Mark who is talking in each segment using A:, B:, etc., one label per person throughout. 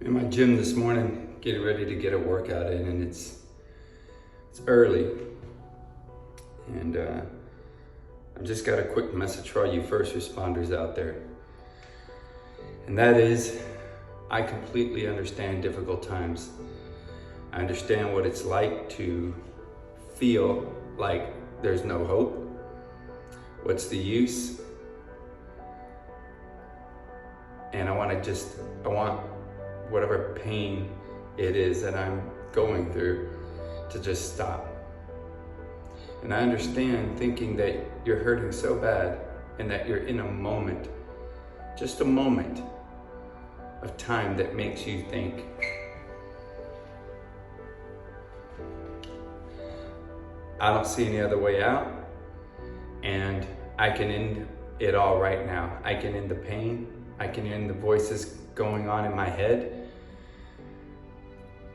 A: In my gym this morning, getting ready to get a workout in, and it's early, and I've just got a quick message for all you first responders out there, and that is, I completely understand difficult times. I understand what it's like to feel like there's no hope. What's the use? And I want whatever pain it is that I'm going through to just stop. And I understand thinking that you're hurting so bad and that you're in a moment, just a moment of time that makes you think, I don't see any other way out, and I can end it all right now. I can end the pain. I can end the voices going on in my head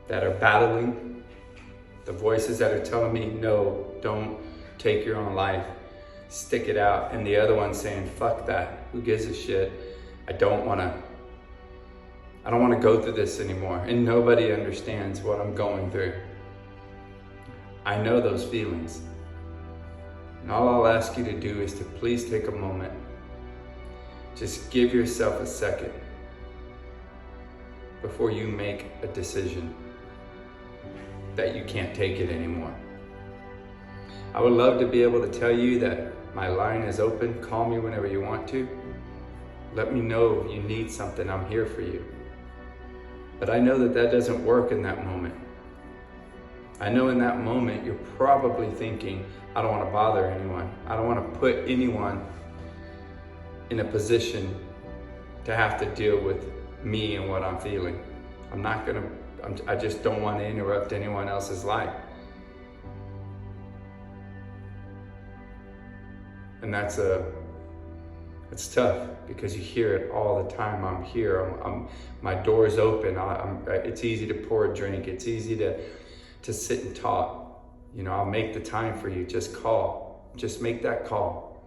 A: that are battling, the voices that are telling me, no, don't take your own life, stick it out, and the other one saying, fuck that, who gives a shit? I don't want to go through this anymore, and nobody understands what I'm going through. I know those feelings. And all I'll ask you to do is to please take a moment. Just give yourself a second before you make a decision that you can't take it anymore. I would love to be able to tell you that my line is open. Call me whenever you want to. Let me know if you need something. I'm here for you. But I know that that doesn't work in that moment. I know in that moment you're probably thinking, I don't want to bother anyone. I don't want to put anyone in a position to have to deal with me and what I'm feeling. I just don't want to interrupt anyone else's life. And it's tough because you hear it all the time. I'm here, my door's open. It's easy to pour a drink. It's easy to sit and talk. You know, I'll make the time for you. Just call. Just make that call.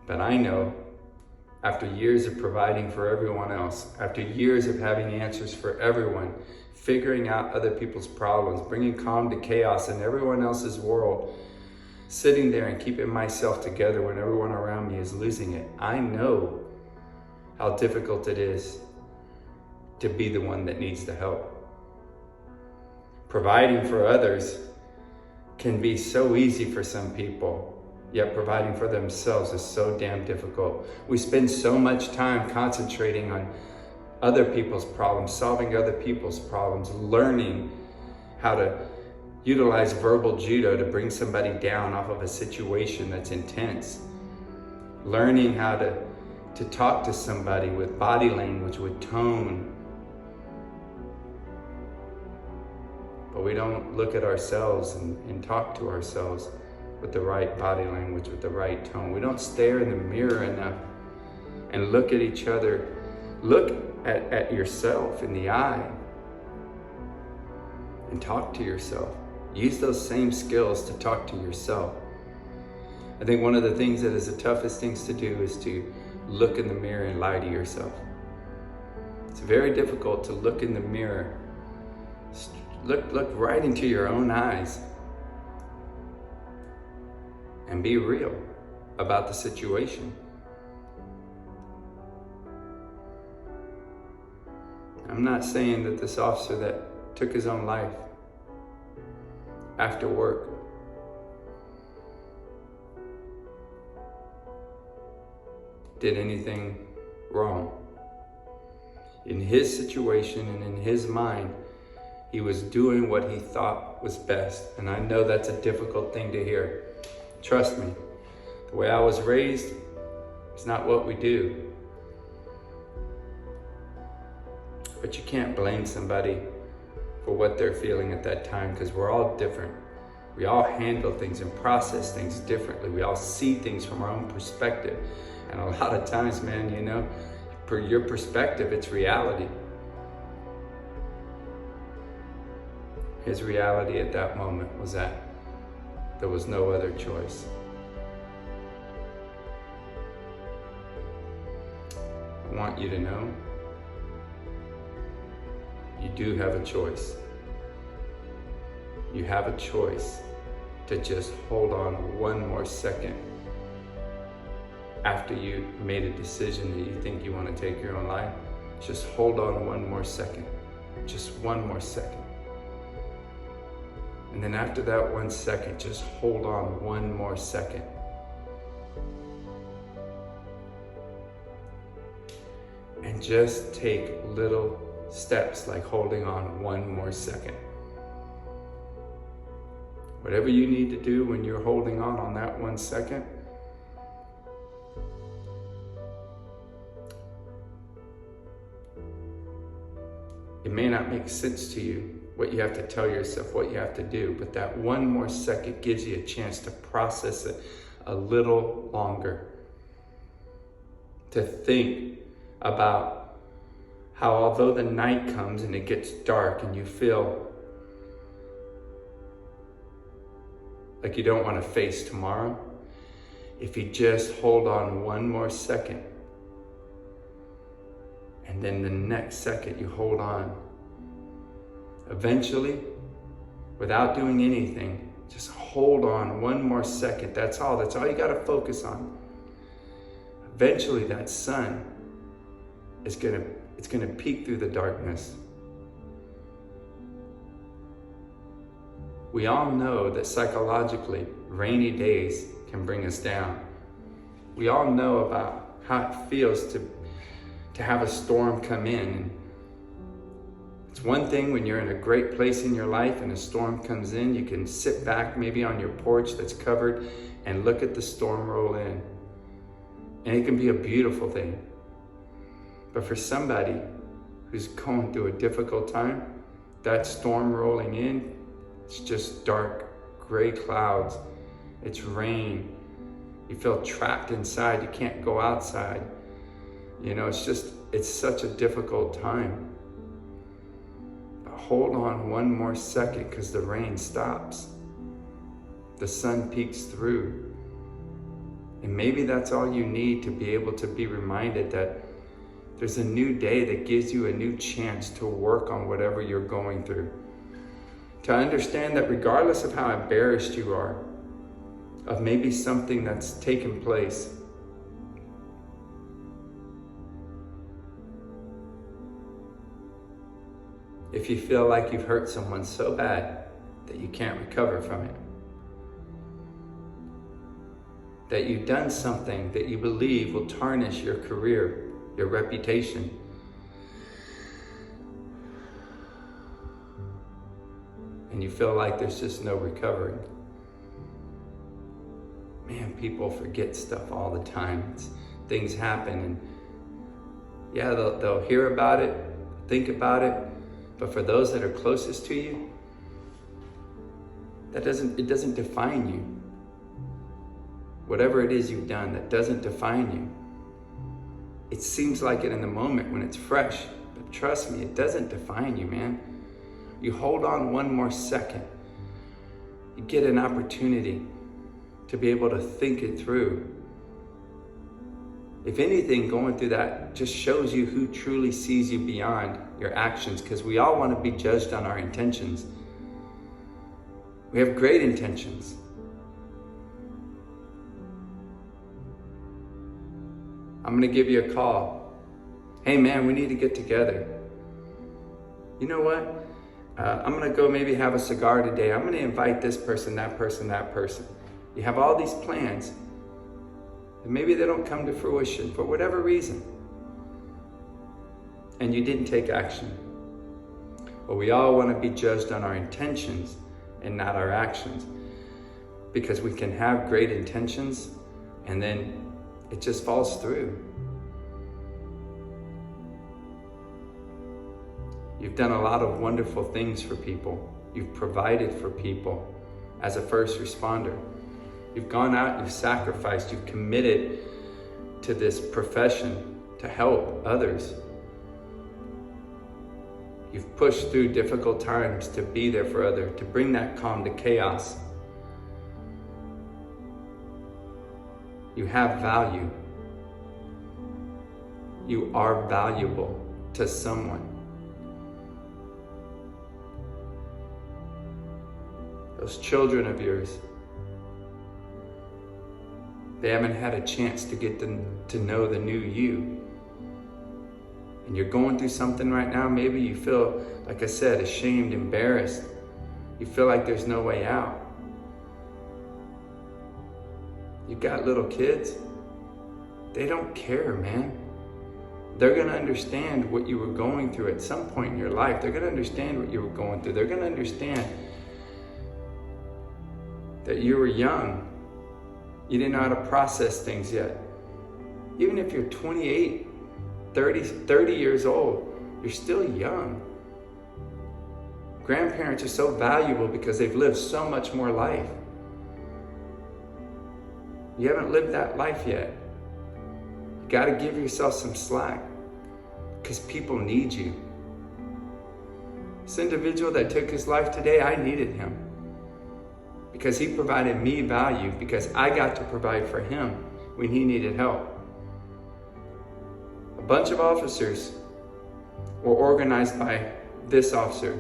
A: But I know, after years of providing for everyone else, after years of having answers for everyone, figuring out other people's problems, bringing calm to chaos in everyone else's world, sitting there and keeping myself together when everyone around me is losing it, I know how difficult it is to be the one that needs the help. Providing for others can be so easy for some people, yet providing for themselves is so damn difficult. We spend so much time concentrating on other people's problems, solving other people's problems, learning how to utilize verbal judo to bring somebody down off of a situation that's intense, learning how to talk to somebody with body language, with tone. But we don't look at ourselves and talk to ourselves with the right body language, with the right tone. We don't stare in the mirror enough and look at each other. Look at yourself in the eye and talk to yourself. Use those same skills to talk to yourself. I think one of the things that is the toughest things to do is to look in the mirror and lie to yourself. It's very difficult to look in the mirror, look right into your own eyes and be real about the situation. I'm not saying that this officer that took his own life after work did anything wrong. In his situation and in his mind, he was doing what he thought was best. And I know that's a difficult thing to hear. Trust me, the way I was raised, it's not what we do. But you can't blame somebody for what they're feeling at that time, because we're all different. We all handle things and process things differently. We all see things from our own perspective. And a lot of times, man, you know, per your perspective, it's reality. His reality at that moment was that there was no other choice. I want you to know do have a choice. You have a choice to just hold on one more second after you made a decision that you think you want to take your own life. Just hold on one more second, just one more second. And then after that 1 second, just hold on one more second. And just take little steps like holding on one more second. Whatever you need to do when you're holding on that 1 second, it may not make sense to you what you have to tell yourself, what you have to do, but that 1 more second gives you a chance to process it a little longer. To think about how although the night comes and it gets dark and you feel like you don't want to face tomorrow, if you just hold on 1 more second, and then the next second you hold on, eventually, without doing anything, just hold on 1 more second. That's all you got to focus on. Eventually that sun is gonna peek through the darkness. We all know that psychologically, rainy days can bring us down. We all know about how it feels to have a storm come in. It's one thing when you're in a great place in your life and a storm comes in, you can sit back maybe on your porch that's covered and look at the storm roll in. And it can be a beautiful thing. But for somebody who's going through a difficult time, that storm rolling in, it's just dark, gray clouds. It's rain. You feel trapped inside. You can't go outside. You know, it's such a difficult time. But hold on 1 more second because the rain stops. The sun peeks through. And maybe that's all you need to be able to be reminded that there's a new day that gives you a new chance to work on whatever you're going through. To understand that regardless of how embarrassed you are, of maybe something that's taken place, if you feel like you've hurt someone so bad that you can't recover from it, that you've done something that you believe will tarnish your career, your reputation, and you feel like there's just no recovery. Man, people forget stuff all the time. Things happen, and yeah, they'll hear about it, think about it, but for those that are closest to you, it doesn't define you. Whatever it is you've done, that doesn't define you. It seems like it in the moment when it's fresh, but trust me, it doesn't define you, man. You hold on 1 more second. You get an opportunity to be able to think it through. If anything, going through that just shows you who truly sees you beyond your actions, because we all want to be judged on our intentions. We have great intentions. I'm going to give you a call. Hey man, we need to get together. You know what? I'm going to go maybe have a cigar today. I'm going to invite this person, that person, that person. You have all these plans, and maybe they don't come to fruition for whatever reason, and you didn't take action. But we all want to be judged on our intentions and not our actions, because we can have great intentions and then it just falls through. You've done a lot of wonderful things for people. You've provided for people as a first responder. You've gone out, you've sacrificed, you've committed to this profession to help others. You've pushed through difficult times to be there for others, to bring that calm to chaos. You have value. You are valuable to someone. those children of yours, they haven't had a chance to get to know the new you. And you're going through something right now. Maybe you feel, like I said, ashamed, embarrassed. You feel like there's no way out. You got little kids. They don't care, man. They're going to understand what you were going through at some point in your life. They're going to understand what you were going through. They're going to understand that you were young. You didn't know how to process things yet. Even if you're 28, 30 years old, you're still young. Grandparents are so valuable because they've lived so much more life. You haven't lived that life yet. You got to give yourself some slack because people need you. This individual that took his life today, I needed him because he provided me value, because I got to provide for him when he needed help. A bunch of officers were organized by this officer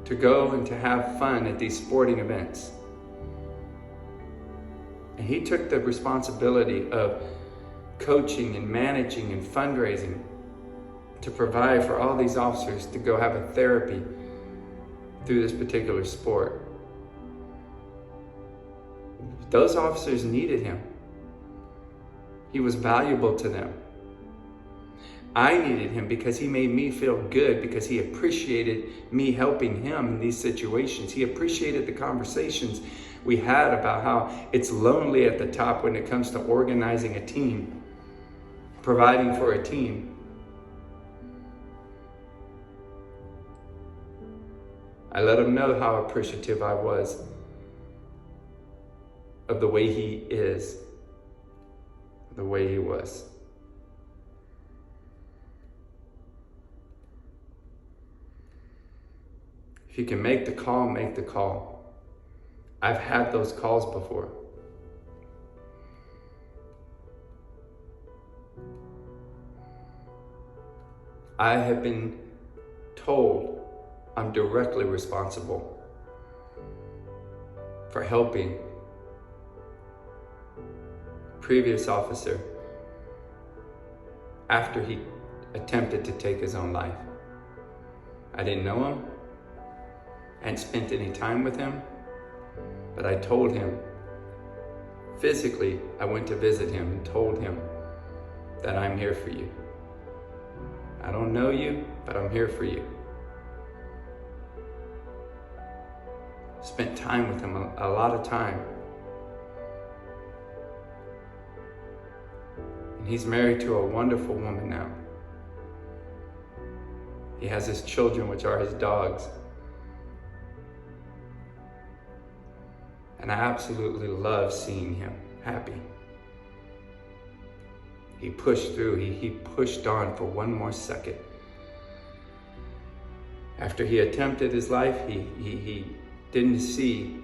A: to go and to have fun at these sporting events. And he took the responsibility of coaching and managing and fundraising to provide for all these officers to go have a therapy through this particular sport. Those officers needed him. He was valuable to them. I needed him because he made me feel good, because he appreciated me helping him in these situations. He appreciated the conversations we had about how it's lonely at the top when it comes to organizing a team, providing for a team. I let him know how appreciative I was of the way he is, the way he was. If you can make the call, make the call. I've had those calls before. I have been told I'm directly responsible for helping a previous officer after he attempted to take his own life. I didn't know him. I hadn't spent any time with him, but I told him physically, I went to visit him and told him that I'm here for you. I don't know you, but I'm here for you. Spent time with him, a lot of time. And he's married to a wonderful woman now. He has his children, which are his dogs. And I absolutely love seeing him happy. He pushed through, he pushed on for one more second. After he attempted his life, he didn't see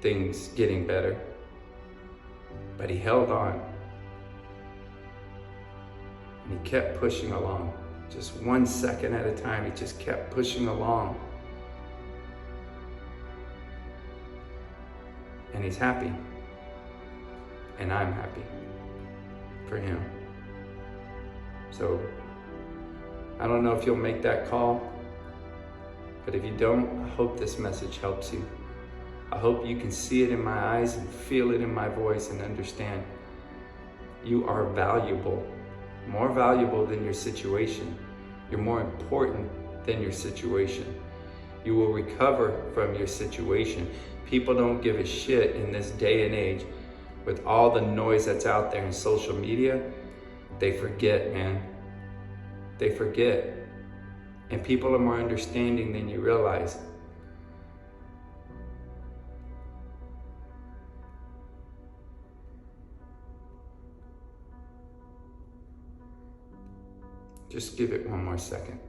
A: things getting better, but he held on. And he kept pushing along. Just 1 second at a time, he just kept pushing along. And he's happy. And I'm happy for him. So, I don't know if you'll make that call, but if you don't, I hope this message helps you. I hope you can see it in my eyes and feel it in my voice and understand you are valuable, more valuable than your situation. You're more important than your situation. You will recover from your situation. People don't give a shit in this day and age with all the noise that's out there in social media. They forget, man. They forget. And people are more understanding than you realize. Just give it one more second.